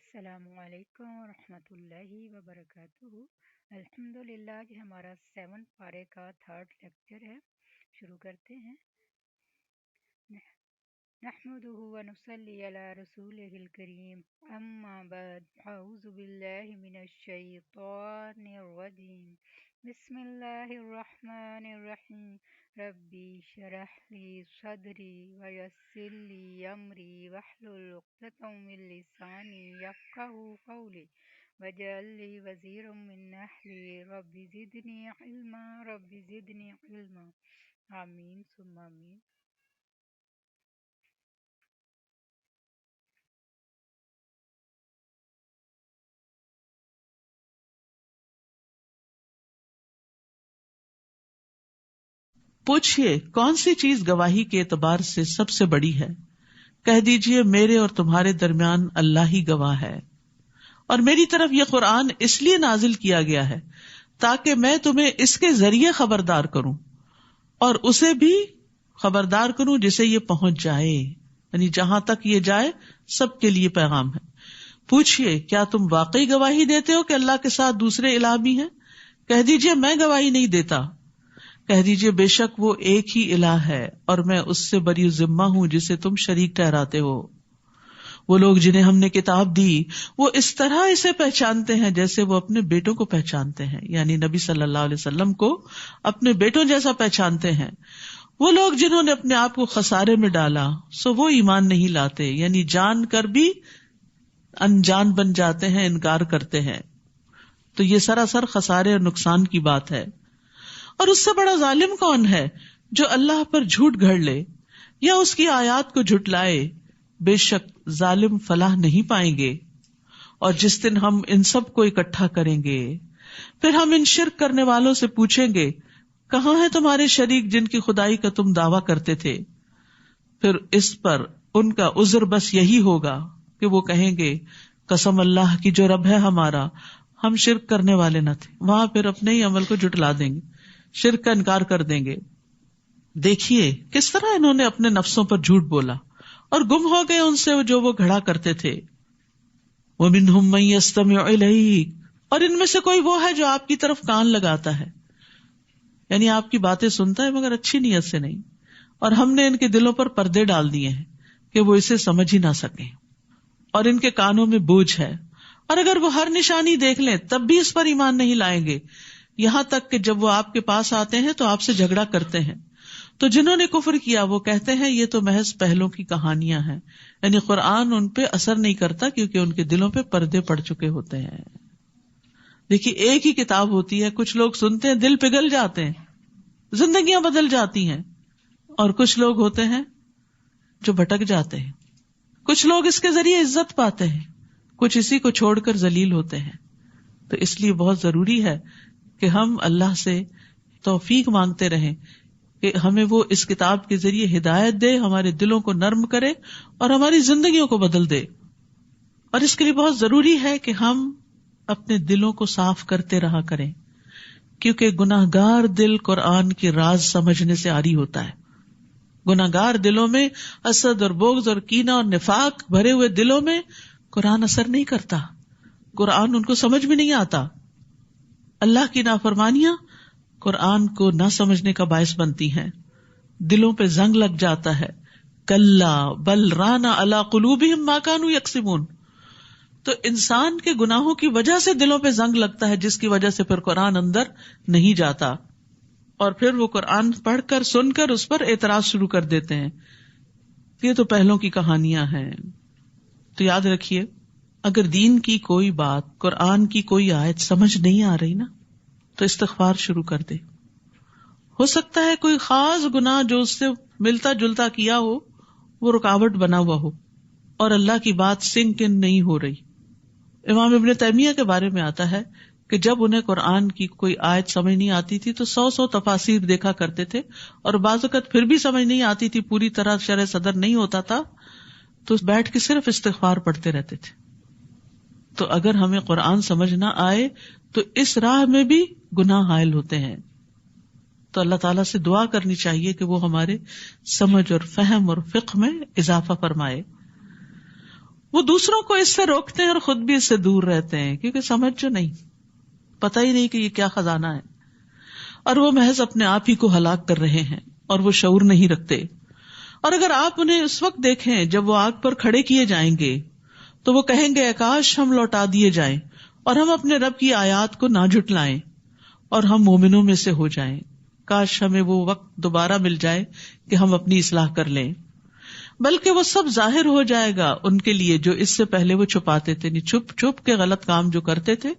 السلام علیکم ورحمۃ اللہ وبرکاتہ۔ الحمد للہ، یہ ہمارا 7 پارے کا 3rd لیکچر ہے۔ شروع کرتے ہیں۔ نحمده ونصلي على رسوله الكريم، اما بعد، اعوذ باللہ من الشیطان الرجیم، بسم اللہ الرحمن الرحیم، ربی شرح لی صدری ویسر لی امری واحلل عقدۃ من لسانی یفقهوا قولی واجعل لی وزیرا من اہلی ربی زدنی علما ربی زدنی علما، آمین ثم آمین۔ پوچھئے کون سی چیز گواہی کے اعتبار سے سب سے بڑی ہے؟ کہہ دیجئے میرے اور تمہارے درمیان اللہ ہی گواہ ہے، اور میری طرف یہ قرآن اس لیے نازل کیا گیا ہے تاکہ میں تمہیں اس کے ذریعے خبردار کروں اور اسے بھی خبردار کروں جسے یہ پہنچ جائے، یعنی جہاں تک یہ جائے سب کے لیے پیغام ہے۔ پوچھئے کیا تم واقعی گواہی دیتے ہو کہ اللہ کے ساتھ دوسرے الہ بھی ہیں؟ کہہ دیجئے میں گواہی نہیں دیتا۔ کہہ دیجئے بے شک وہ ایک ہی الہ ہے اور میں اس سے بری ذمہ ہوں جسے تم شریک ٹھہراتے ہو۔ وہ لوگ جنہیں ہم نے کتاب دی وہ اس طرح اسے پہچانتے ہیں جیسے وہ اپنے بیٹوں کو پہچانتے ہیں، یعنی نبی صلی اللہ علیہ وسلم کو اپنے بیٹوں جیسا پہچانتے ہیں۔ وہ لوگ جنہوں نے اپنے آپ کو خسارے میں ڈالا سو وہ ایمان نہیں لاتے، یعنی جان کر بھی انجان بن جاتے ہیں، انکار کرتے ہیں، تو یہ سراسر خسارے اور نقصان کی بات ہے۔ اور اس سے بڑا ظالم کون ہے جو اللہ پر جھوٹ گھڑ لے یا اس کی آیات کو جھٹلائے؟ بے شک ظالم فلاح نہیں پائیں گے۔ اور جس دن ہم ان سب کو اکٹھا کریں گے پھر ہم ان شرک کرنے والوں سے پوچھیں گے کہاں ہیں تمہارے شریک جن کی خدائی کا تم دعویٰ کرتے تھے؟ پھر اس پر ان کا عذر بس یہی ہوگا کہ وہ کہیں گے قسم اللہ کی جو رب ہے ہمارا، ہم شرک کرنے والے نہ تھے۔ وہاں پھر اپنے ہی عمل کو جھٹلا دیں گے، شرک کا انکار کر دیں گے۔ دیکھیے کس طرح انہوں نے اپنے نفسوں پر جھوٹ بولا اور گم ہو گئے ان سے جو وہ گھڑا کرتے تھے۔ وَمِنْهُمْ مَن يَسْتَمِعُ إِلَيْكَ، اور ان میں سے کوئی وہ ہے جو آپ کی طرف کان لگاتا ہے، یعنی آپ کی باتیں سنتا ہے مگر اچھی نیت سے نہیں، اور ہم نے ان کے دلوں پر پردے ڈال دیے ہیں کہ وہ اسے سمجھ ہی نہ سکیں، اور ان کے کانوں میں بوجھ ہے، اور اگر وہ ہر نشانی دیکھ لیں تب بھی اس پر ایمان نہیں لائیں گے، یہاں تک کہ جب وہ آپ کے پاس آتے ہیں تو آپ سے جھگڑا کرتے ہیں۔ تو جنہوں نے کفر کیا وہ کہتے ہیں یہ تو محض پہلوں کی کہانیاں ہیں، یعنی قرآن ان پہ اثر نہیں کرتا کیونکہ ان کے دلوں پہ پردے پڑ چکے ہوتے ہیں۔ دیکھیے ایک ہی کتاب ہوتی ہے، کچھ لوگ سنتے ہیں دل پگھل جاتے ہیں، زندگیاں بدل جاتی ہیں، اور کچھ لوگ ہوتے ہیں جو بھٹک جاتے ہیں۔ کچھ لوگ اس کے ذریعے عزت پاتے ہیں، کچھ اسی کو چھوڑ کر ذلیل ہوتے ہیں۔ تو اس لیے بہت ضروری ہے کہ ہم اللہ سے توفیق مانگتے رہیں کہ ہمیں وہ اس کتاب کے ذریعے ہدایت دے، ہمارے دلوں کو نرم کرے اور ہماری زندگیوں کو بدل دے۔ اور اس کے لیے بہت ضروری ہے کہ ہم اپنے دلوں کو صاف کرتے رہا کریں، کیونکہ گناہگار دل قرآن کے راز سمجھنے سے عاری ہوتا ہے۔ گناہگار دلوں میں حسد اور بغض اور کینہ اور نفاق بھرے ہوئے دلوں میں قرآن اثر نہیں کرتا، قرآن ان کو سمجھ میں نہیں آتا۔ اللہ کی نافرمانیاں قرآن کو نہ سمجھنے کا باعث بنتی ہیں، دلوں پہ زنگ لگ جاتا ہے۔ کلا بل ران علی قلوبہم ما کانوا یکسبون، تو انسان کے گناہوں کی وجہ سے دلوں پہ زنگ لگتا ہے، جس کی وجہ سے پھر قرآن اندر نہیں جاتا، اور پھر وہ قرآن پڑھ کر سن کر اس پر اعتراض شروع کر دیتے ہیں، یہ تو پہلوں کی کہانیاں ہیں۔ تو یاد رکھیے اگر دین کی کوئی بات، قرآن کی کوئی آیت سمجھ نہیں آ رہی نا تو استغفار شروع کر دے۔ ہو سکتا ہے کوئی خاص گناہ جو اس سے ملتا جلتا کیا ہو وہ رکاوٹ بنا ہوا ہو اور اللہ کی بات سنک ان نہیں ہو رہی۔ امام ابن تیمیہ کے بارے میں آتا ہے کہ جب انہیں قرآن کی کوئی آیت سمجھ نہیں آتی تھی تو 100 تفاسیر دیکھا کرتے تھے، اور بعض اوقات پھر بھی سمجھ نہیں آتی تھی، پوری طرح شرح صدر نہیں ہوتا تھا، تو بیٹھ کے صرف استغفار پڑھتے رہتے تھے۔ تو اگر ہمیں قرآن سمجھ نہ آئے تو اس راہ میں بھی گناہ حائل ہوتے ہیں، تو اللہ تعالیٰ سے دعا کرنی چاہیے کہ وہ ہمارے سمجھ اور فہم اور فقہ میں اضافہ فرمائے۔ وہ دوسروں کو اس سے روکتے ہیں اور خود بھی اس سے دور رہتے ہیں، کیونکہ سمجھ جو نہیں، پتہ ہی نہیں کہ یہ کیا خزانہ ہے، اور وہ محض اپنے آپ ہی کو ہلاک کر رہے ہیں اور وہ شعور نہیں رکھتے. اور اگر آپ انہیں اس وقت دیکھیں جب وہ آگ پر کھڑے کیے جائیں گے تو وہ کہیں گے کاش ہم لوٹا دیے جائیں اور ہم اپنے رب کی آیات کو نہ جھٹلائیں اور ہم مومنوں میں سے ہو جائیں. کاش ہمیں وہ وقت دوبارہ مل جائے کہ ہم اپنی اصلاح کر لیں. بلکہ وہ سب ظاہر ہو جائے گا ان کے لیے جو اس سے پہلے وہ چھپاتے تھے، چھپ چھپ کے غلط کام جو کرتے تھے،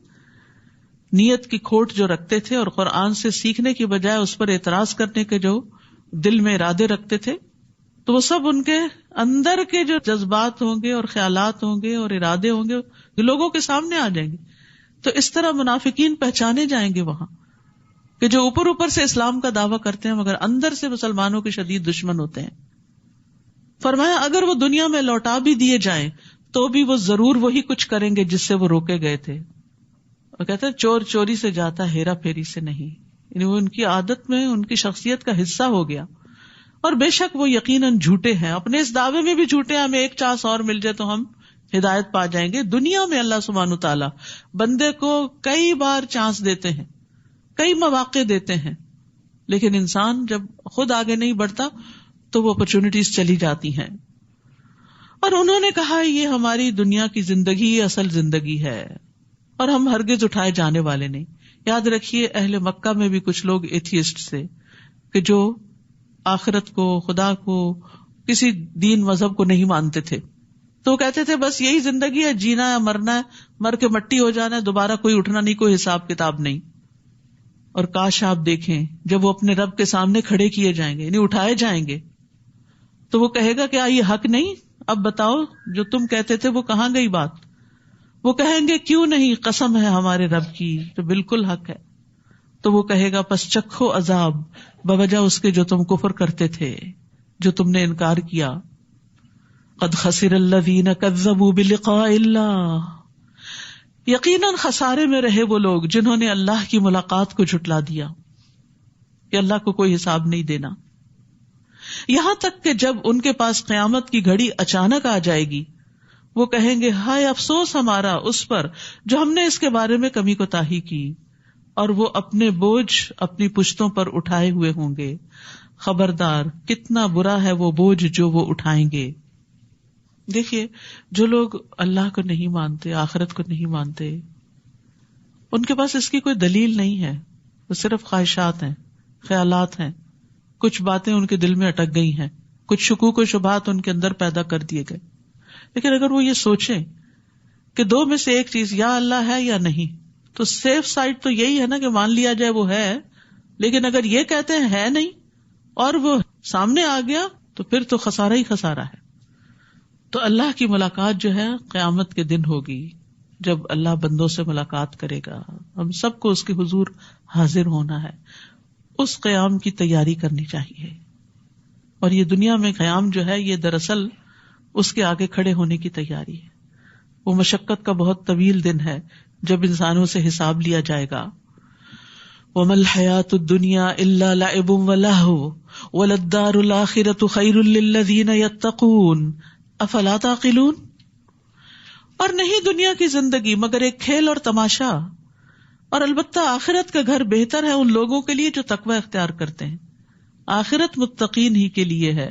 نیت کی کھوٹ جو رکھتے تھے اور قرآن سے سیکھنے کی بجائے اس پر اعتراض کرنے کے جو دل میں ارادے رکھتے تھے، تو وہ سب ان کے اندر کے جو جذبات ہوں گے اور خیالات ہوں گے اور ارادے ہوں گے لوگوں کے سامنے آ جائیں گے. تو اس طرح منافقین پہچانے جائیں گے وہاں کہ جو اوپر اوپر سے اسلام کا دعویٰ کرتے ہیں مگر اندر سے مسلمانوں کے شدید دشمن ہوتے ہیں. فرمایا اگر وہ دنیا میں لوٹا بھی دیے جائیں تو بھی وہ ضرور وہی کچھ کریں گے جس سے وہ روکے گئے تھے. وہ کہتے ہیں چور چوری سے جاتا ہیرا پھیری سے نہیں، یعنی وہ ان کی عادت میں ان کی شخصیت کا حصہ ہو گیا. اور بے شک وہ یقیناً جھوٹے ہیں، اپنے اس دعوے میں بھی جھوٹے ہیں ہمیں ایک چانس اور مل جائے تو ہم ہدایت پا جائیں گے. دنیا میں اللہ سبحانہ تعالیٰ بندے کو کئی بار چانس دیتے ہیں، کئی مواقع دیتے ہیں، لیکن انسان جب خود آگے نہیں بڑھتا تو وہ اپرچونٹیز چلی جاتی ہیں. اور انہوں نے کہا یہ ہماری دنیا کی زندگی اصل زندگی ہے اور ہم ہرگز اٹھائے جانے والے نہیں. یاد رکھیے اہل مکہ میں بھی کچھ لوگ ایتھیسٹ تھے کہ جو آخرت کو، خدا کو، کسی دین مذہب کو نہیں مانتے تھے. تو وہ کہتے تھے بس یہی زندگی ہے، جینا ہے مرنا ہے، مر کے مٹی ہو جانا ہے، دوبارہ کوئی اٹھنا نہیں، کوئی حساب کتاب نہیں. اور کاش آپ دیکھیں جب وہ اپنے رب کے سامنے کھڑے کیے جائیں گے، یعنی اٹھائے جائیں گے، تو وہ کہے گا کیا یہ حق نہیں؟ اب بتاؤ جو تم کہتے تھے وہ کہاں گئی بات؟ وہ کہیں گے کیوں نہیں، قسم ہے ہمارے رب کی تو بالکل حق ہے. تو وہ کہے گا پس چکھو عذاب بوجہ اس کے جو تم کفر کرتے تھے، جو تم نے انکار کیا. قد خسر الذین کذبوا بلقاء اللہ، یقیناً خسارے میں رہے وہ لوگ جنہوں نے اللہ کی ملاقات کو جھٹلا دیا کہ اللہ کو کوئی حساب نہیں دینا. یہاں تک کہ جب ان کے پاس قیامت کی گھڑی اچانک آ جائے گی وہ کہیں گے ہائے افسوس ہمارا اس پر جو ہم نے اس کے بارے میں کمی کوتاہی کی، اور وہ اپنے بوجھ اپنی پشتوں پر اٹھائے ہوئے ہوں گے. خبردار کتنا برا ہے وہ بوجھ جو وہ اٹھائیں گے. دیکھیے جو لوگ اللہ کو نہیں مانتے، آخرت کو نہیں مانتے، ان کے پاس اس کی کوئی دلیل نہیں ہے، وہ صرف خواہشات ہیں، خیالات ہیں، کچھ باتیں ان کے دل میں اٹک گئی ہیں، کچھ شکوک و شبہات ان کے اندر پیدا کر دیے گئے. لیکن اگر وہ یہ سوچیں کہ دو میں سے ایک چیز یا اللہ ہے یا نہیں، تو سیف سائڈ تو یہی ہے نا کہ مان لیا جائے وہ ہے. لیکن اگر یہ کہتے ہیں ہے نہیں اور وہ سامنے آ گیا تو پھر تو خسارہ ہی خسارہ ہے. تو اللہ کی ملاقات جو ہے قیامت کے دن ہوگی جب اللہ بندوں سے ملاقات کرے گا. ہم سب کو اس کے حضور حاضر ہونا ہے، اس قیام کی تیاری کرنی چاہیے. اور یہ دنیا میں قیام جو ہے یہ دراصل اس کے آگے کھڑے ہونے کی تیاری ہے. وہ مشقت کا بہت طویل دن ہے جب انسانوں سے حساب لیا جائے گا. وَمَا الْحَيَاةُ الدُّنْيَا إِلَّا لَعِبٌ وَلَهْوٌ وَلَلدَّارُ الْآخِرَةُ خَيْرٌ لِلَّذِينَ يَتَّقُونَ أَفَلَا تَعْقِلُونَ. اور نہیں دنیا کی زندگی مگر ایک کھیل اور تماشا، اور البتہ آخرت کا گھر بہتر ہے ان لوگوں کے لیے جو تقوی اختیار کرتے ہیں. آخرت متقین ہی کے لیے ہے.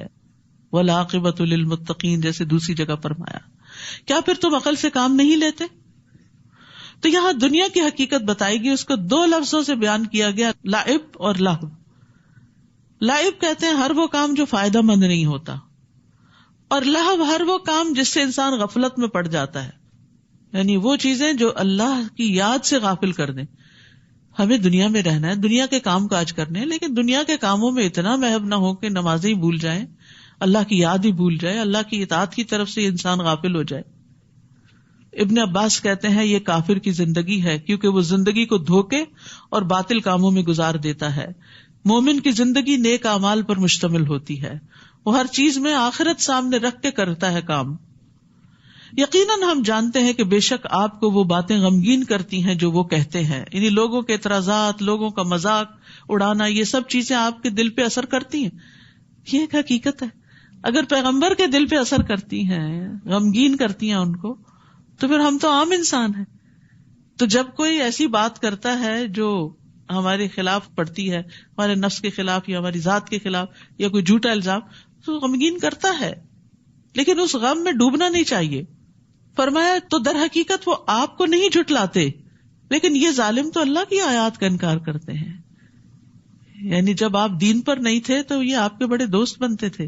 وَالْعَاقِبَةُ لِلْمُتَّقِينَ جیسے دوسری جگہ فرمایا. کیا پھر تم عقل سے کام نہیں لیتے؟ تو یہاں دنیا کی حقیقت بتائی گئی، اس کو دو لفظوں سے بیان کیا گیا، لعب اور لہو. لعب کہتے ہیں ہر وہ کام جو فائدہ مند نہیں ہوتا، اور لہو ہر وہ کام جس سے انسان غفلت میں پڑ جاتا ہے، یعنی وہ چیزیں جو اللہ کی یاد سے غافل کر دیں. ہمیں دنیا میں رہنا ہے، دنیا کے کام کاج کرنے ہیں، لیکن دنیا کے کاموں میں اتنا محو نہ ہو کہ نمازیں ہی بھول جائیں، اللہ کی یاد ہی بھول جائے، اللہ کی اطاعت کی طرف سے انسان غافل ہو جائے. ابن عباس کہتے ہیں یہ کافر کی زندگی ہے کیونکہ وہ زندگی کو دھوکے اور باطل کاموں میں گزار دیتا ہے. مومن کی زندگی نیک اعمال پر مشتمل ہوتی ہے، وہ ہر چیز میں آخرت سامنے رکھ کے کرتا ہے کام. یقیناً ہم جانتے ہیں کہ بے شک آپ کو وہ باتیں غمگین کرتی ہیں جو وہ کہتے ہیں، یعنی لوگوں کے اعتراضات، لوگوں کا مذاق اڑانا، یہ سب چیزیں آپ کے دل پہ اثر کرتی ہیں. یہ ایک حقیقت ہے. اگر پیغمبر کے دل پہ اثر کرتی ہیں، غمگین کرتی ہیں ان کو، تو پھر ہم تو عام انسان ہیں. تو جب کوئی ایسی بات کرتا ہے جو ہمارے خلاف پڑتی ہے، ہمارے نفس کے خلاف یا ہماری ذات کے خلاف، یا کوئی جھوٹا الزام، تو غمگین کرتا ہے، لیکن اس غم میں ڈوبنا نہیں چاہیے. فرمایا تو در حقیقت وہ آپ کو نہیں جھٹلاتے، لیکن یہ ظالم تو اللہ کی آیات کا انکار کرتے ہیں. یعنی جب آپ دین پر نہیں تھے تو یہ آپ کے بڑے دوست بنتے تھے،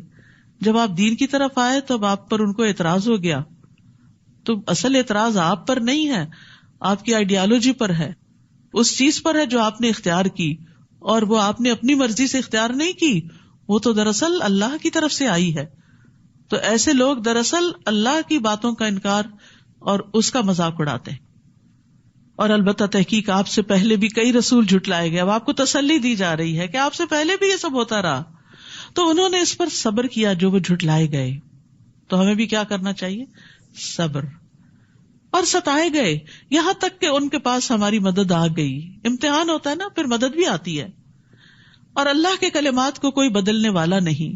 جب آپ دین کی طرف آئے تو اب آپ پر ان کو اعتراض ہو گیا. تو اصل اعتراض آپ پر نہیں ہے، آپ کی آئیڈیالوجی پر ہے، اس چیز پر ہے جو آپ نے اختیار کی، اور وہ آپ نے اپنی مرضی سے اختیار نہیں کی، وہ تو دراصل اللہ کی طرف سے آئی ہے. تو ایسے لوگ دراصل اللہ کی باتوں کا انکار اور اس کا مذاق اڑاتے ہیں. اور البتہ تحقیق آپ سے پہلے بھی کئی رسول جھٹلائے گئے. اب آپ کو تسلی دی جا رہی ہے کہ آپ سے پہلے بھی یہ سب ہوتا رہا، تو انہوں نے اس پر صبر کیا جو وہ جھٹلائے گئے. تو ہمیں بھی کیا کرنا چاہیے؟ صبر. اور ستائے گئے یہاں تک کہ ان کے پاس ہماری مدد آ گئی. امتحان ہوتا ہے نا، پھر مدد بھی آتی ہے. اور اللہ کے کلمات کو کوئی بدلنے والا نہیں.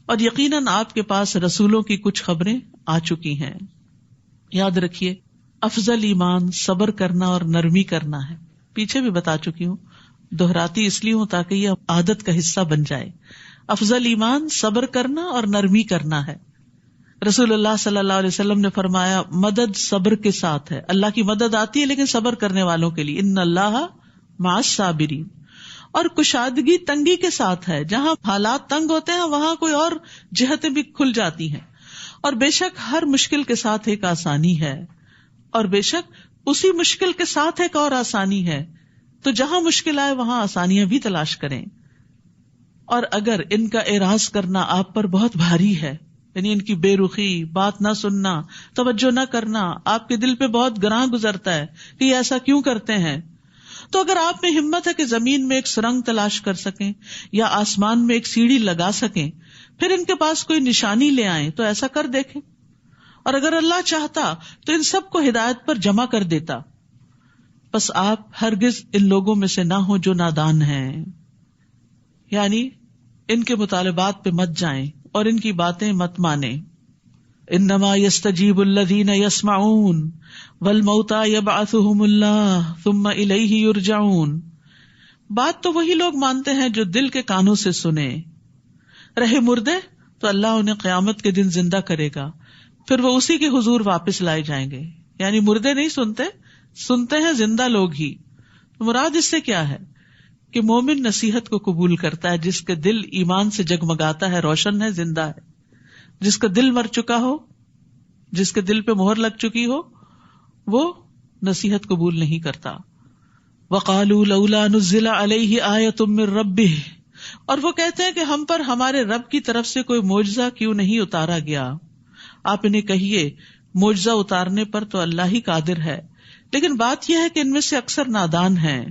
اور یقیناً آپ کے پاس رسولوں کی کچھ خبریں آ چکی ہیں. یاد رکھیے، افضل ایمان صبر کرنا اور نرمی کرنا ہے. پیچھے بھی بتا چکی ہوں، دہراتی اس لیے ہوں تاکہ یہ عادت کا حصہ بن جائے. افضل ایمان صبر کرنا اور نرمی کرنا ہے. رسول اللہ صلی اللہ علیہ وسلم نے فرمایا مدد صبر کے ساتھ ہے. اللہ کی مدد آتی ہے لیکن صبر کرنے والوں کے لیے. ان اللہ مع الصابرین. اور کشادگی تنگی کے ساتھ ہے. جہاں حالات تنگ ہوتے ہیں وہاں کوئی اور جہتیں بھی کھل جاتی ہیں. اور بے شک ہر مشکل کے ساتھ ایک آسانی ہے، اور بے شک اسی مشکل کے ساتھ ایک اور آسانی ہے. تو جہاں مشکل آئے وہاں آسانیاں بھی تلاش کریں. اور اگر ان کا اعراض کرنا آپ پر بہت بھاری ہے، یعنی ان کی بے رخی، بات نہ سننا، توجہ نہ کرنا آپ کے دل پہ بہت گراں گزرتا ہے کہ یہ ایسا کیوں کرتے ہیں، تو اگر آپ میں ہمت ہے کہ زمین میں ایک سرنگ تلاش کر سکیں یا آسمان میں ایک سیڑھی لگا سکیں، پھر ان کے پاس کوئی نشانی لے آئیں تو ایسا کر دیکھیں. اور اگر اللہ چاہتا تو ان سب کو ہدایت پر جمع کر دیتا. بس آپ ہرگز ان لوگوں میں سے نہ ہوں جو نادان ہیں، یعنی ان کے مطالبات پہ مت جائیں اور ان کی باتیں مت مانیں. انما یستجیب الذین یسمعون والموتى یبعثهم اللہ ثم الیہ یرجعون. بات تو وہی لوگ مانتے ہیں جو دل کے کانوں سے سنے. رہے مردے تو اللہ انہیں قیامت کے دن زندہ کرے گا، پھر وہ اسی کے حضور واپس لائے جائیں گے. یعنی مردے نہیں سنتے ہیں زندہ لوگ ہی. مراد اس سے کیا ہے کہ مومن نصیحت کو قبول کرتا ہے جس کے دل ایمان سے جگمگاتا ہے، روشن ہے، زندہ ہے. جس کا دل مر چکا ہو، جس کے دل پہ مہر لگ چکی ہو، وہ نصیحت قبول نہیں کرتا. وَقَالُوا لَوْلَا نُزِّلَ عَلَيْهِ آیَةٌ مِّن رَبِّهِ. اور وہ کہتے ہیں کہ ہم پر ہمارے رب کی طرف سے کوئی معجزہ کیوں نہیں اتارا گیا. آپ انہیں کہیے معجزہ اتارنے پر تو اللہ ہی قادر ہے، لیکن بات یہ ہے کہ ان میں سے اکثر نادان ہیں.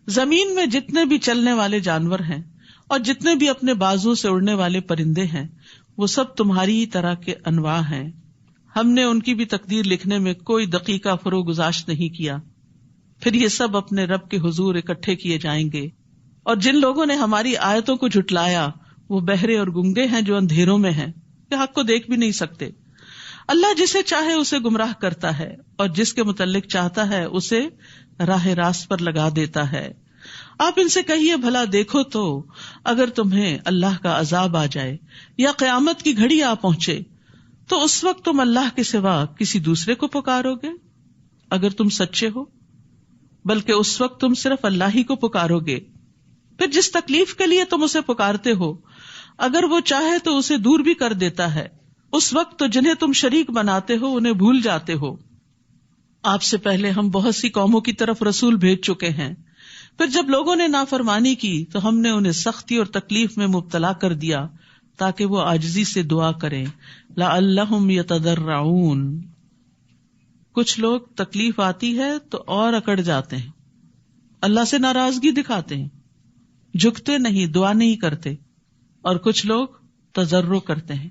زمین میں جتنے بھی چلنے والے جانور ہیں اور جتنے بھی اپنے بازو سے اڑنے والے پرندے ہیں وہ سب تمہاری ہی طرح کے انواع ہیں. ہم نے ان کی بھی تقدیر لکھنے میں کوئی دقیقہ فروغ گزاشت نہیں کیا. پھر یہ سب اپنے رب کے حضور اکٹھے کیے جائیں گے. اور جن لوگوں نے ہماری آیتوں کو جھٹلایا وہ بہرے اور گنگے ہیں جو اندھیروں میں ہیں کہ حق کو دیکھ بھی نہیں سکتے. اللہ جسے چاہے اسے گمراہ کرتا ہے اور جس کے متعلق چاہتا ہے اسے راہ راست پر لگا دیتا ہے. آپ ان سے کہیے بھلا دیکھو تو اگر تمہیں اللہ کا عذاب آ جائے یا قیامت کی گھڑی آ پہنچے تو اس وقت تم اللہ کے سوا کسی دوسرے کو پکارو گے اگر تم سچے ہو؟ بلکہ اس وقت تم صرف اللہ ہی کو پکارو گے. پھر جس تکلیف کے لیے تم اسے پکارتے ہو اگر وہ چاہے تو اسے دور بھی کر دیتا ہے. اس وقت تو جنہیں تم شریک بناتے ہو انہیں بھول جاتے ہو. آپ سے پہلے ہم بہت سی قوموں کی طرف رسول بھیج چکے ہیں، پھر جب لوگوں نے نافرمانی کی تو ہم نے انہیں سختی اور تکلیف میں مبتلا کر دیا تاکہ وہ عاجزی سے دعا کریں. لعلہم یتضرعون. کچھ لوگ تکلیف آتی ہے تو اور اکڑ جاتے ہیں، اللہ سے ناراضگی دکھاتے ہیں، جھکتے نہیں، دعا نہیں کرتے. اور کچھ لوگ تضرع کرتے ہیں.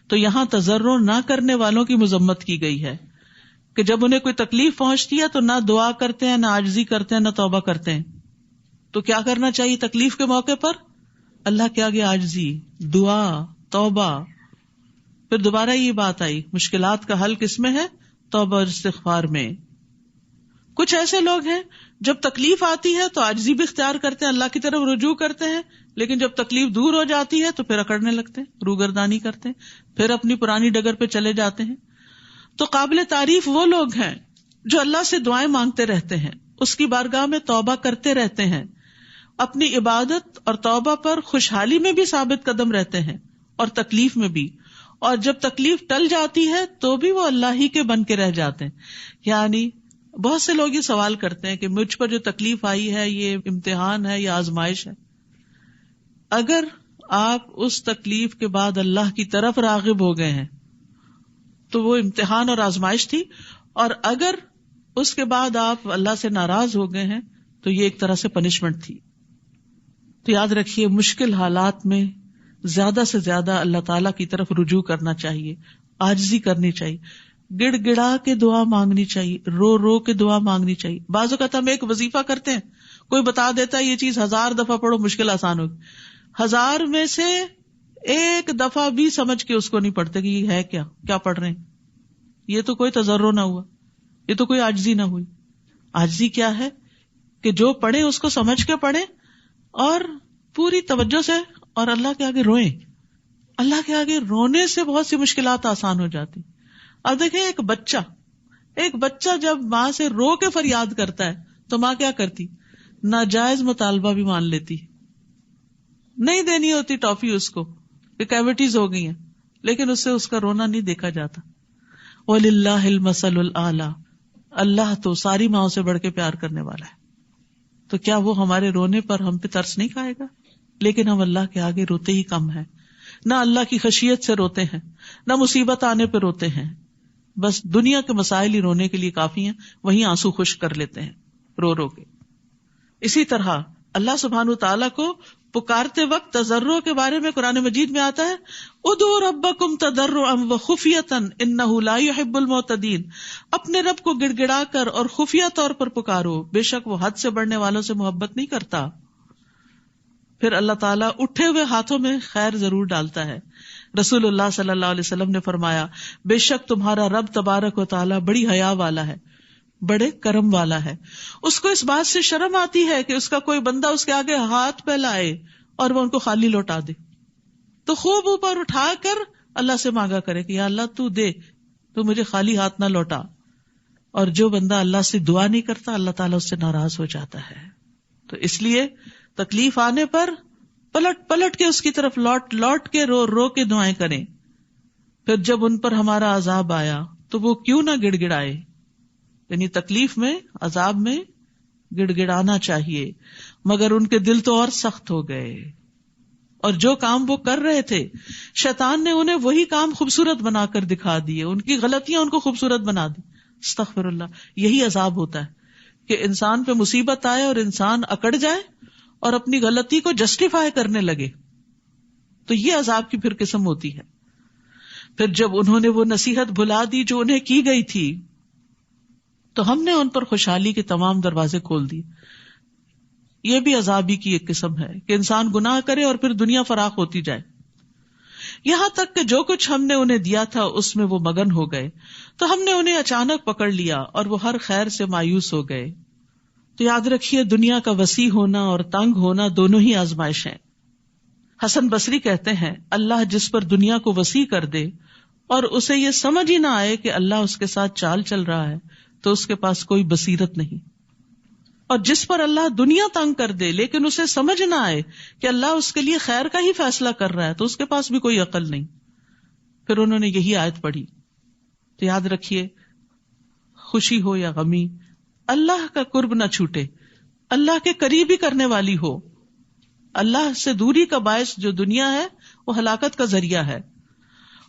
تو یہاں تضرع نہ کرنے والوں کی مذمت کی گئی ہے کہ جب انہیں کوئی تکلیف پہنچتی ہے تو نہ دعا کرتے ہیں، نہ عاجزی کرتے ہیں، نہ توبہ کرتے ہیں. تو کیا کرنا چاہیے تکلیف کے موقع پر؟ اللہ کے آگے عاجزی، دعا، توبہ. پھر دوبارہ یہ بات آئی، مشکلات کا حل کس میں ہے؟ توبہ اور استغفار میں. کچھ ایسے لوگ ہیں جب تکلیف آتی ہے تو عاجزی بھی اختیار کرتے ہیں، اللہ کی طرف رجوع کرتے ہیں، لیکن جب تکلیف دور ہو جاتی ہے تو پھر اکڑنے لگتے ہیں، روگردانی کرتے ہیں، پھر اپنی پرانی ڈگر پہ چلے جاتے ہیں. تو قابل تعریف وہ لوگ ہیں جو اللہ سے دعائیں مانگتے رہتے ہیں، اس کی بارگاہ میں توبہ کرتے رہتے ہیں، اپنی عبادت اور توبہ پر خوشحالی میں بھی ثابت قدم رہتے ہیں اور تکلیف میں بھی، اور جب تکلیف ٹل جاتی ہے تو بھی وہ اللہ ہی کے بن کے رہ جاتے ہیں. یعنی بہت سے لوگ یہ سوال کرتے ہیں کہ مجھ پر جو تکلیف آئی ہے یہ امتحان ہے یا آزمائش ہے. اگر آپ اس تکلیف کے بعد اللہ کی طرف راغب ہو گئے ہیں تو وہ امتحان اور آزمائش تھی، اور اگر اس کے بعد آپ اللہ سے ناراض ہو گئے ہیں تو یہ ایک طرح سے پنشمنٹ تھی. تو یاد رکھیے مشکل حالات میں زیادہ سے زیادہ اللہ تعالیٰ کی طرف رجوع کرنا چاہیے، عاجزی کرنی چاہیے، گڑ گڑا کے دعا مانگنی چاہیے، رو رو کے دعا مانگنی چاہیے. بعض اوقات ہم ایک وظیفہ کرتے ہیں، کوئی بتا دیتا ہے یہ چیز 1000 دفعہ پڑھو مشکل آسان ہوگی، 1000 میں سے ایک دفعہ بھی سمجھ کے اس کو نہیں پڑھتے کہ یہ ہے کیا پڑھ رہے ہیں. یہ تو کوئی تضرع نہ ہوا، یہ تو کوئی عاجزی نہ ہوئی. عاجزی کیا ہے کہ جو پڑھیں اس کو سمجھ کے پڑھیں اور پوری توجہ سے، اور اللہ کے آگے روئیں. اللہ کے آگے رونے سے بہت سی مشکلات آسان ہو جاتی. اب دیکھیں ایک بچہ جب ماں سے رو کے فریاد کرتا ہے تو ماں کیا کرتی؟ ناجائز مطالبہ بھی مان لیتی، نہیں دینی ہوتی ٹافی اس کو کہ کیویٹیز ہو گئی ہیں، لیکن اس سے اس کا رونا نہیں دیکھا جاتا. وَلِلَّهِ الْمَثَلُ الْأَعْلَى، اللہ تو ساری ماؤں سے بڑھ کے پیار کرنے والا ہے. تو کیا وہ ہمارے رونے پر ہم پہ ترس نہیں کھائے گا؟ لیکن ہم اللہ کے آگے روتے ہی کم ہیں، نہ اللہ کی خشیت سے روتے ہیں، نہ مصیبت آنے پہ روتے ہیں. بس دنیا کے مسائل ہی رونے کے لیے کافی ہیں، وہیں آنسو خشک کر لیتے ہیں رو رو کے. اسی طرح اللہ سبحانہ وتعالیٰ کو پکارتے وقت تضرع کے بارے میں قرآن مجید میں آتا ہے، ادعوا ربکم تضرعا وخفیۃ انہ لا یحب المعتدین. اپنے رب کو گڑ گڑا کر اور خفیہ طور پر پکارو، بے شک وہ حد سے بڑھنے والوں سے محبت نہیں کرتا. پھر اللہ تعالیٰ اٹھے ہوئے ہاتھوں میں خیر ضرور ڈالتا ہے. رسول اللہ صلی اللہ علیہ وسلم نے فرمایا، بے شک تمہارا رب تبارک و تعالیٰ بڑی حیا والا ہے، بڑے کرم والا ہے. اس کو اس بات سے شرم آتی ہے کہ اس کا کوئی بندہ اس کے آگے ہاتھ پھیلائے اور وہ ان کو خالی لوٹا دے، تو خوب اوپر اٹھا کر اللہ سے مانگا کرے کہ یا اللہ تو دے، تو مجھے خالی ہاتھ نہ لوٹا. اور جو بندہ اللہ سے دعا نہیں کرتا اللہ تعالیٰ اس سے ناراض ہو جاتا ہے. تو اس لیے تکلیف آنے پر پلٹ پلٹ کے اس کی طرف لوٹ لوٹ کے رو رو کے دعائیں کریں. پھر جب ان پر ہمارا عذاب آیا تو وہ کیوں نہ گڑ گڑائے. یعنی تکلیف میں، عذاب میں گڑ گڑانا چاہیے، مگر ان کے دل تو اور سخت ہو گئے، اور جو کام وہ کر رہے تھے شیطان نے انہیں وہی کام خوبصورت بنا کر دکھا دیے، ان کی غلطیاں ان کو خوبصورت بنا دی. استغفر اللہ. یہی عذاب ہوتا ہے کہ انسان پہ مصیبت آئے اور انسان اکڑ جائے اور اپنی غلطی کو جسٹیفائی کرنے لگے، تو یہ عذاب کی پھر قسم ہوتی ہے. پھر جب انہوں نے وہ نصیحت بھلا دی جو انہیں کی گئی تھی تو ہم نے ان پر خوشحالی کے تمام دروازے کھول دیے. یہ بھی عذاب ہی کی ایک قسم ہے کہ انسان گناہ کرے اور پھر دنیا فراخ ہوتی جائے. یہاں تک کہ جو کچھ ہم نے انہیں دیا تھا اس میں وہ مگن ہو گئے، تو ہم نے انہیں اچانک پکڑ لیا اور وہ ہر خیر سے مایوس ہو گئے. تو یاد رکھیے دنیا کا وسیع ہونا اور تنگ ہونا دونوں ہی آزمائش ہیں. حسن بصری کہتے ہیں، اللہ جس پر دنیا کو وسیع کر دے اور اسے یہ سمجھ ہی نہ آئے کہ اللہ اس کے ساتھ چال چل رہا ہے تو اس کے پاس کوئی بصیرت نہیں، اور جس پر اللہ دنیا تنگ کر دے لیکن اسے سمجھ نہ آئے کہ اللہ اس کے لیے خیر کا ہی فیصلہ کر رہا ہے تو اس کے پاس بھی کوئی عقل نہیں. پھر انہوں نے یہی آیت پڑھی. تو یاد رکھیے خوشی ہو یا غمی، اللہ کا قرب نہ چھوٹے، اللہ کے قریب ہی کرنے والی ہو. اللہ سے دوری کا باعث جو دنیا ہے وہ ہلاکت کا ذریعہ ہے،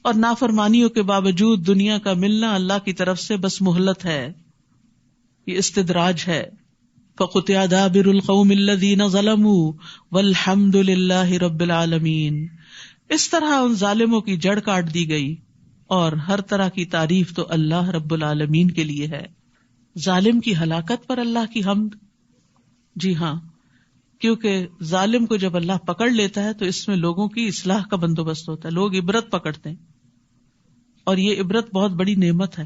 اور نافرمانیوں کے باوجود دنیا کا ملنا اللہ کی طرف سے بس مہلت ہے، یہ استدراج ہے. فَقُطِعَ دَابِرُ الْقَوْمِ الَّذِينَ ظَلَمُوا وَالْحَمْدُ لِلَّهِ رَبِّ الْعَالَمِينَ. اس طرح ان ظالموں کی جڑ کاٹ دی گئی، اور ہر طرح کی تعریف تو اللہ رب العالمین کے لیے ہے. ظالم کی ہلاکت پر اللہ کی حمد. جی ہاں، کیونکہ ظالم کو جب اللہ پکڑ لیتا ہے تو اس میں لوگوں کی اصلاح کا بندوبست ہوتا ہے، لوگ عبرت پکڑتے ہیں. اور یہ عبرت بہت بڑی نعمت ہے،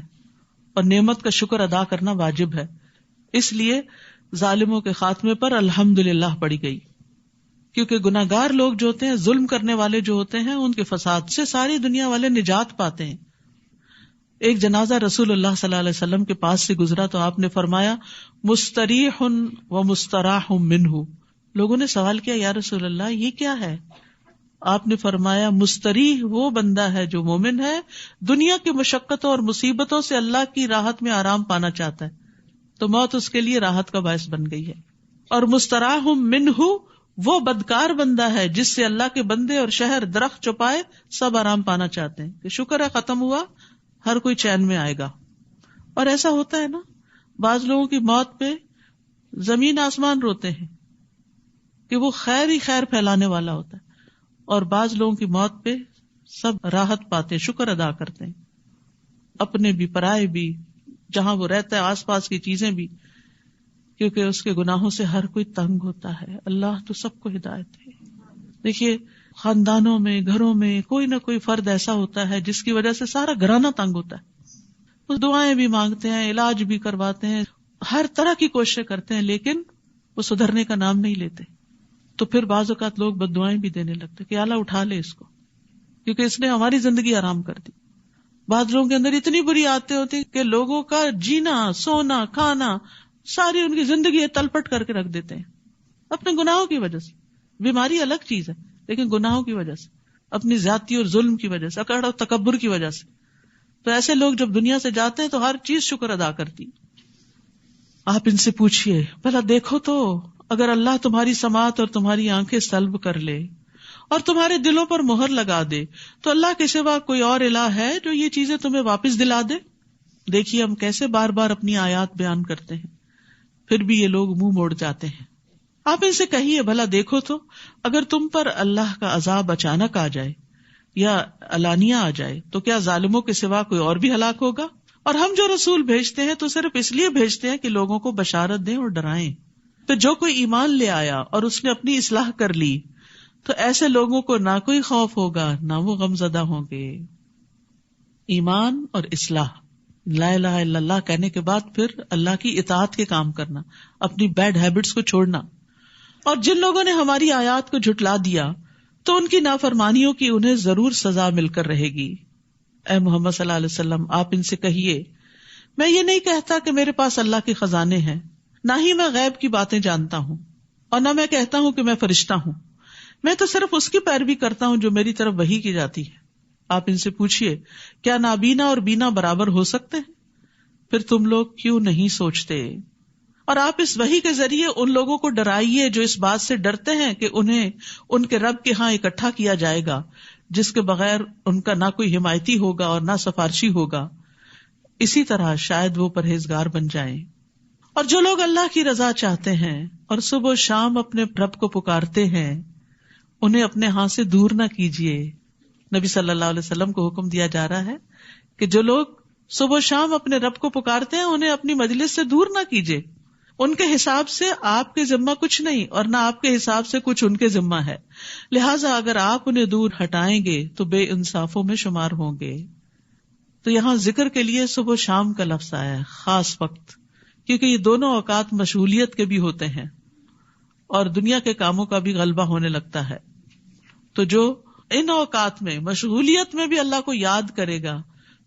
اور نعمت کا شکر ادا کرنا واجب ہے. اس لیے ظالموں کے خاتمے پر الحمدللہ پڑھی گئی، کیونکہ گناہگار لوگ جو ہوتے ہیں، ظلم کرنے والے جو ہوتے ہیں، ان کے فساد سے ساری دنیا والے نجات پاتے ہیں. ایک جنازہ رسول اللہ صلی اللہ علیہ وسلم کے پاس سے گزرا تو آپ نے فرمایا مستریح و مستراح منہ. لوگوں نے سوال کیا یا رسول اللہ یہ کیا ہے؟ آپ نے فرمایا مستریح وہ بندہ ہے جو مومن ہے، دنیا کی مشقتوں اور مصیبتوں سے اللہ کی راحت میں آرام پانا چاہتا ہے تو موت اس کے لیے راحت کا باعث بن گئی ہے. اور مستراح منہ وہ بدکار بندہ ہے جس سے اللہ کے بندے اور شہر درخت چوپائے سب آرام پانا چاہتے ہیں کہ شکر ہے ختم ہوا، ہر کوئی چین میں آئے گا. اور ایسا ہوتا ہے نا، بعض لوگوں کی موت پہ زمین آسمان روتے ہیں کہ وہ خیر ہی خیر پھیلانے والا ہوتا ہے، اور بعض لوگوں کی موت پہ سب راحت پاتے ہیں، شکر ادا کرتے ہیں، اپنے بھی پرائے بھی، جہاں وہ رہتا ہے آس پاس کی چیزیں بھی، کیونکہ اس کے گناہوں سے ہر کوئی تنگ ہوتا ہے. اللہ تو سب کو ہدایت ہے. دیکھیے خاندانوں میں، گھروں میں کوئی نہ کوئی فرد ایسا ہوتا ہے جس کی وجہ سے سارا گھرانہ تنگ ہوتا ہے. وہ دعائیں بھی مانگتے ہیں، علاج بھی کرواتے ہیں، ہر طرح کی کوششیں کرتے ہیں، لیکن وہ سدھرنے کا نام نہیں لیتے. تو پھر بعض اوقات لوگ بد دعائیں بھی دینے لگتے کہ اللہ اٹھا لے اس کو، کیونکہ اس نے ہماری زندگی آرام کر دی. بعض لوگوں کے اندر اتنی بری عادتیں ہوتی کہ لوگوں کا جینا، سونا، کھانا، ساری ان کی زندگی تلپٹ کر کے رکھ دیتے ہیں اپنے گناہوں کی وجہ سے. بیماری الگ چیز ہے، لیکن گناہوں کی وجہ سے، اپنی زیادتی اور ظلم کی وجہ سے، اکڑ اور تکبر کی وجہ سے. تو ایسے لوگ جب دنیا سے جاتے ہیں تو ہر چیز شکر ادا کرتی. آپ ان سے پوچھئے بھلا دیکھو تو اگر اللہ تمہاری سماعت اور تمہاری آنکھیں سلب کر لے اور تمہارے دلوں پر مہر لگا دے تو اللہ کے سوا کوئی اور الہ ہے جو یہ چیزیں تمہیں واپس دلا دے؟ دیکھیے ہم کیسے بار بار اپنی آیات بیان کرتے ہیں، پھر بھی یہ لوگ منہ موڑ جاتے ہیں. آپ ان سے کہیے بھلا دیکھو تو اگر تم پر اللہ کا عذاب اچانک آ جائے یا علانیہ آ جائے تو کیا ظالموں کے سوا کوئی اور بھی ہلاک ہوگا؟ اور ہم جو رسول بھیجتے ہیں تو صرف اس لیے بھیجتے ہیں کہ لوگوں کو بشارت دیں اور ڈرائیں. تو جو کوئی ایمان لے آیا اور اس نے اپنی اصلاح کر لی تو ایسے لوگوں کو نہ کوئی خوف ہوگا نہ وہ غم زدہ ہوں گے. ایمان اور اصلاح، لا الہ الا اللہ کہنے کے بعد پھر اللہ کی اطاعت کے کام کرنا، اپنی بیڈ ہیبٹس کو چھوڑنا. اور جن لوگوں نے ہماری آیات کو جھٹلا دیا تو ان کی نافرمانیوں کی انہیں ضرور سزا مل کر رہے گی. اے محمد صلی اللہ علیہ وسلم آپ ان سے کہیے میں یہ نہیں کہتا کہ میرے پاس اللہ کے خزانے ہیں، نہ ہی میں غیب کی باتیں جانتا ہوں، اور نہ میں کہتا ہوں کہ میں فرشتہ ہوں. میں تو صرف اس کی پیروی کرتا ہوں جو میری طرف وحی کی جاتی ہے. آپ ان سے پوچھئے کیا نابینا اور بینا برابر ہو سکتے ہیں؟ پھر تم لوگ کیوں نہیں سوچتے؟ اور آپ اس وحی کے ذریعے ان لوگوں کو ڈرائیے جو اس بات سے ڈرتے ہیں کہ انہیں ان کے رب کے ہاں اکٹھا کیا جائے گا جس کے بغیر ان کا نہ کوئی حمایتی ہوگا اور نہ سفارشی ہوگا. اسی طرح شاید وہ پرہیزگار بن جائیں. اور جو لوگ اللہ کی رضا چاہتے ہیں اور صبح و شام اپنے رب کو پکارتے ہیں انہیں اپنے ہاں سے دور نہ کیجیے. نبی صلی اللہ علیہ وسلم کو حکم دیا جا رہا ہے کہ جو لوگ صبح و شام اپنے رب کو پکارتے ہیں انہیں اپنی مجلس سے دور نہ کیجیے. ان کے حساب سے آپ کے ذمہ کچھ نہیں اور نہ آپ کے حساب سے کچھ ان کے ذمہ ہے، لہٰذا اگر آپ انہیں دور ہٹائیں گے تو بے انصافوں میں شمار ہوں گے. تو یہاں ذکر کے لیے صبح و شام کا لفظ آیا ہے، خاص وقت، کیونکہ یہ دونوں اوقات مشغولیت کے بھی ہوتے ہیں اور دنیا کے کاموں کا بھی غلبہ ہونے لگتا ہے. تو جو ان اوقات میں مشغولیت میں بھی اللہ کو یاد کرے گا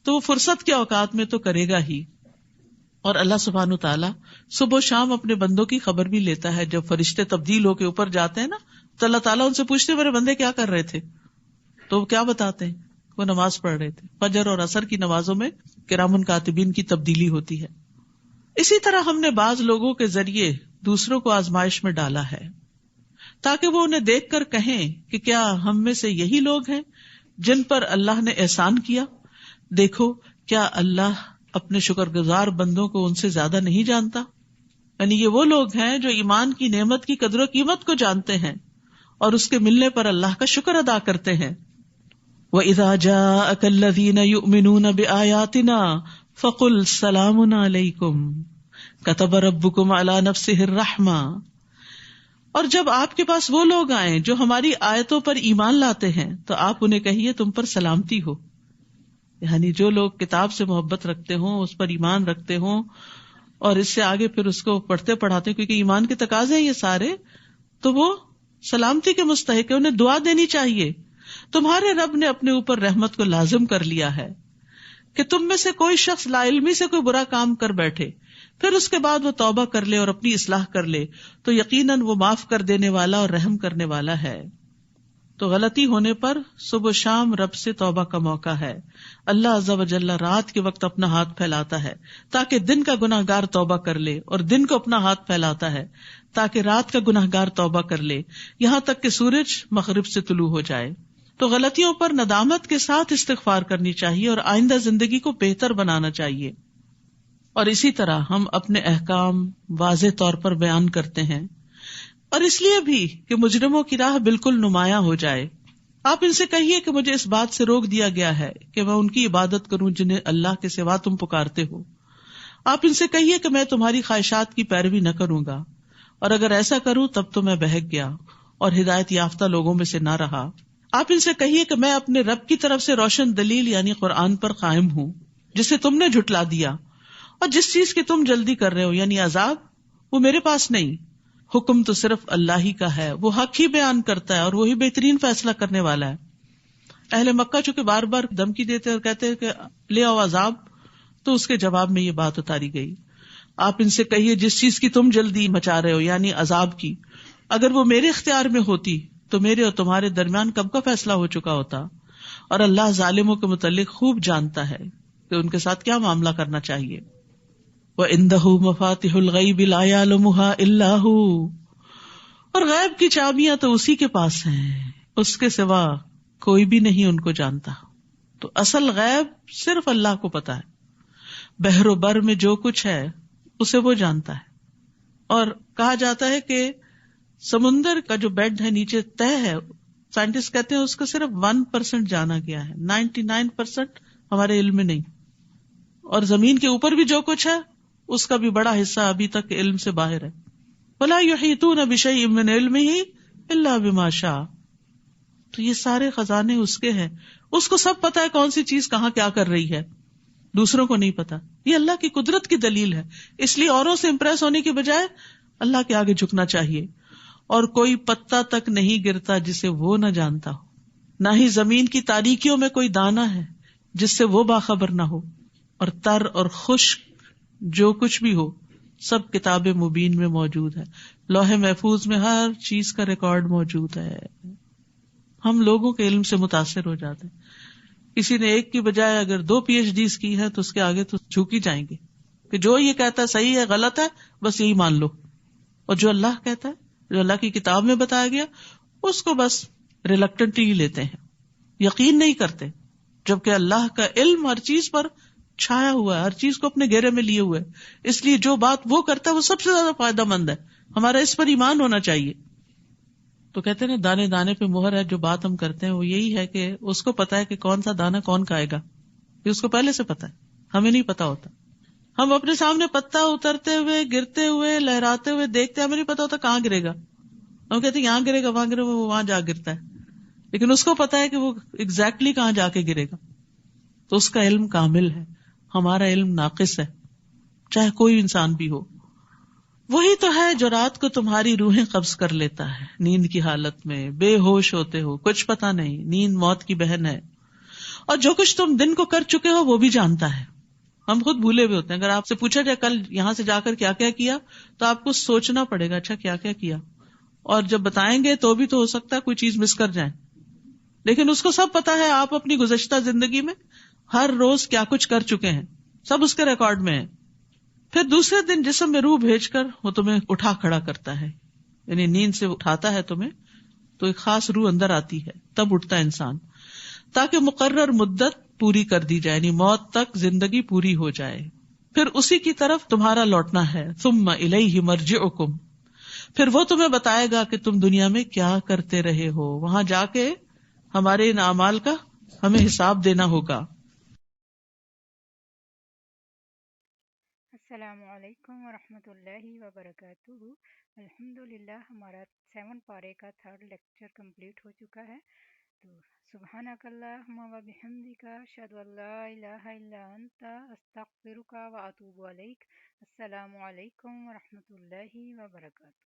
تو وہ فرصت کے اوقات میں تو کرے گا ہی. اور اللہ سبحانہ تعالیٰ صبح و شام اپنے بندوں کی خبر بھی لیتا ہے. جب فرشتے تبدیل ہو کے اوپر جاتے ہیں نا تو اللہ تعالیٰ ان سے پوچھتے میرے بندے کیا کر رہے تھے، تو وہ کیا بتاتے ہیں؟ وہ نماز پڑھ رہے تھے. فجر اور عصر کی نمازوں میں کرام کاتبین کی تبدیلی ہوتی ہے. اسی طرح ہم نے بعض لوگوں کے ذریعے دوسروں کو آزمائش میں ڈالا ہے تاکہ وہ انہیں دیکھ کر کہیں کہ کیا ہم میں سے یہی لوگ ہیں جن پر اللہ نے احسان کیا. دیکھو کیا اللہ اپنے شکر گزار بندوں کو ان سے زیادہ نہیں جانتا. یعنی یہ وہ لوگ ہیں جو ایمان کی نعمت کی قدر و قیمت کو جانتے ہیں اور اس کے ملنے پر اللہ کا شکر ادا کرتے ہیں. وَإِذَا جَاءَكَ الَّذِينَ يُؤْمِنُونَ بِآيَاتِنَا فَقُلْ سَلَامٌ عَلَيْكُمْ كَتَبَ رَبُّكُمْ عَلَى نَفْسِهِ الرَّحْمَةَ. اور جب آپ کے پاس وہ لوگ آئیں جو ہماری آیتوں پر ایمان لاتے ہیں تو آپ انہیں کہیے تم پر سلامتی ہو. یعنی جو لوگ کتاب سے محبت رکھتے ہوں، اس پر ایمان رکھتے ہوں اور اس سے آگے پھر اس کو پڑھتے پڑھاتے ہیں، کیونکہ ایمان کے تقاضے ہیں یہ سارے، تو وہ سلامتی کے مستحق ہے، انہیں دعا دینی چاہیے. تمہارے رب نے اپنے اوپر رحمت کو لازم کر لیا ہے کہ تم میں سے کوئی شخص لا علمی سے کوئی برا کام کر بیٹھے، پھر اس کے بعد وہ توبہ کر لے اور اپنی اصلاح کر لے تو یقیناً وہ معاف کر دینے والا اور رحم کرنے والا ہے. تو غلطی ہونے پر صبح و شام رب سے توبہ کا موقع ہے. اللہ عز و جل رات کے وقت اپنا ہاتھ پھیلاتا ہے تاکہ دن کا گناہ گار توبہ کر لے، اور دن کو اپنا ہاتھ پھیلاتا ہے تاکہ رات کا گناہ گار توبہ کر لے، یہاں تک کہ سورج مغرب سے طلوع ہو جائے. تو غلطیوں پر ندامت کے ساتھ استغفار کرنی چاہیے اور آئندہ زندگی کو بہتر بنانا چاہیے. اور اسی طرح ہم اپنے احکام واضح طور پر بیان کرتے ہیں، اور اس لیے بھی کہ مجرموں کی راہ بالکل نمایاں ہو جائے. آپ ان سے کہیے کہ مجھے اس بات سے روک دیا گیا ہے کہ میں ان کی عبادت کروں جنہیں اللہ کے سوا تم پکارتے ہو. آپ ان سے کہیے کہ میں تمہاری خواہشات کی پیروی نہ کروں گا، اور اگر ایسا کروں تب تو میں بہک گیا اور ہدایت یافتہ لوگوں میں سے نہ رہا. آپ ان سے کہیے کہ میں اپنے رب کی طرف سے روشن دلیل یعنی قرآن پر قائم ہوں جسے تم نے جھٹلا دیا، اور جس چیز کی تم جلدی کر رہے ہو یعنی عذاب، وہ میرے پاس نہیں. حکم تو صرف اللہ ہی کا ہے، وہ حق ہی بیان کرتا ہے اور وہی بہترین فیصلہ کرنے والا ہے. اہل مکہ چونکہ بار بار دھمکی دیتے اور کہتے کہ لے آؤ عذاب، تو اس کے جواب میں یہ بات اتاری گئی. آپ ان سے کہیے جس چیز کی تم جلدی مچا رہے ہو یعنی عذاب کی، اگر وہ میرے اختیار میں ہوتی تو میرے اور تمہارے درمیان کب کا فیصلہ ہو چکا ہوتا. اور اللہ ظالموں کے متعلق خوب جانتا ہے کہ ان کے ساتھ کیا معاملہ کرنا چاہیے. وَعِندَهُ مَفَاتِحُ الْغَيْبِ لَا يَعْلَمُهَا إِلَّا هُوَ، اور غیب کی چابیاں تو اسی کے پاس ہیں، اس کے سوا کوئی بھی نہیں ان کو جانتا. تو اصل غیب صرف اللہ کو پتا ہے. بحر و بر میں جو کچھ ہے اسے وہ جانتا ہے. اور کہا جاتا ہے کہ سمندر کا جو بیڈ ہے نیچے تہ ہے، سائنٹسٹ کہتے ہیں اس کا صرف 1% جانا گیا ہے، 99% ہمارے علم میں نہیں. اور زمین کے اوپر بھی جو کچھ ہے اس کا بھی بڑا حصہ ابھی تک علم سے باہر ہے. وَلَا يُحِيطُونَ بِشَيْءٍ مِّنْ عِلْمِهِ إِلَّا بِمَا شَاءَ. تو یہ سارے خزانے اس کے ہیں، اس کو سب پتا ہے کون سی چیز کہاں کیا کر رہی ہے، دوسروں کو نہیں پتا. یہ اللہ کی قدرت کی دلیل ہے. اس لیے اوروں سے امپریس ہونے کی بجائے اللہ کے آگے جھکنا چاہیے. اور کوئی پتا تک نہیں گرتا جسے وہ نہ جانتا ہو، نہ ہی زمین کی تاریکیوں میں کوئی دانہ ہے جس سے وہ باخبر نہ ہو. اور تر اور خشک جو کچھ بھی ہو سب کتاب مبین میں موجود ہے، لوح محفوظ میں ہر چیز کا ریکارڈ موجود ہے. ہم لوگوں کے علم سے متاثر ہو جاتے ہیں. کسی نے ایک کی بجائے اگر 2 PhDs کی ہے تو اس کے آگے تو جھوک ہی جائیں گے کہ جو یہ کہتا ہے صحیح ہے غلط ہے بس یہی مان لو، اور جو اللہ کہتا ہے جو اللہ کی کتاب میں بتایا گیا اس کو بس ریلکٹنٹلی ہی لیتے ہیں، یقین نہیں کرتے. جبکہ اللہ کا علم ہر چیز پر چھایا ہوا ہے، ہر چیز کو اپنے گھیرے میں لیے ہوئے ہے. اس لیے جو بات وہ کرتا ہے وہ سب سے زیادہ فائدہ مند ہے، ہمارا اس پر ایمان ہونا چاہیے. تو کہتے ہیں نا دانے دانے پہ مہر ہے. جو بات ہم کرتے ہیں وہ یہی ہے کہ اس کو پتا ہے کہ کون سا دانا کون کھائے گا، یہ اس کو پہلے سے پتا ہے، ہمیں نہیں پتا ہوتا. ہم اپنے سامنے پتا اترتے ہوئے گرتے ہوئے لہراتے ہوئے دیکھتے ہیں، ہمیں نہیں پتا ہوتا کہاں گرے گا. ہم کہتے ہیں یہاں گرے گا وہاں گرے گا، وہ وہاں جا گرتا ہے، لیکن اس کو پتا ہے کہ وہ ایگزیکٹلی کہاں جا کے گرے گا. تو اس کا علم کامل ہے، ہمارا علم ناقص ہے چاہے کوئی انسان بھی ہو. وہی تو ہے جو رات کو تمہاری روحیں قبض کر لیتا ہے نیند کی حالت میں، بے ہوش ہوتے ہو، کچھ پتا نہیں. نیند موت کی بہن ہے. اور جو کچھ تم دن کو کر چکے ہو وہ بھی جانتا ہے. ہم خود بھولے ہوئے ہوتے ہیں. اگر آپ سے پوچھا جائے کل یہاں سے جا کر کیا کیا کیا تو آپ کو سوچنا پڑے گا اچھا کیا کیا کیا، اور جب بتائیں گے تو بھی تو ہو سکتا ہے کوئی چیز مس کر جائیں. لیکن اس کو سب پتا ہے آپ اپنی گزشتہ زندگی میں ہر روز کیا کچھ کر چکے ہیں، سب اس کے ریکارڈ میں ہے. پھر دوسرے دن جسم میں روح بھیج کر وہ تمہیں اٹھا کھڑا کرتا ہے، یعنی نیند سے اٹھاتا ہے تمہیں تو ایک خاص روح اندر آتی ہے، تب اٹھتا ہے انسان تاکہ مقرر مدت پوری کر دی جائے، یعنی موت تک زندگی پوری ہو جائے. پھر اسی کی طرف تمہارا لوٹنا ہے. ثم الیہ مرجعکم، پھر وہ تمہیں بتائے گا کہ تم دنیا میں کیا کرتے رہے ہو، وہاں جا کے ہمارے ان اعمال کا ہمیں حساب دینا ہوگا. السلام علیکم ورحمۃ اللہ وبرکاتہ. الحمد للہ ہمارا 7 پارے کا 3rd لیکچر کمپلیٹ ہو چکا ہے. تو سبحانك اللهم وبحمدك أشهد أن لا إله إلا أنت أستغفرك وأتوب إليك. السلام علیکم ورحمۃ اللہ وبرکاتہ.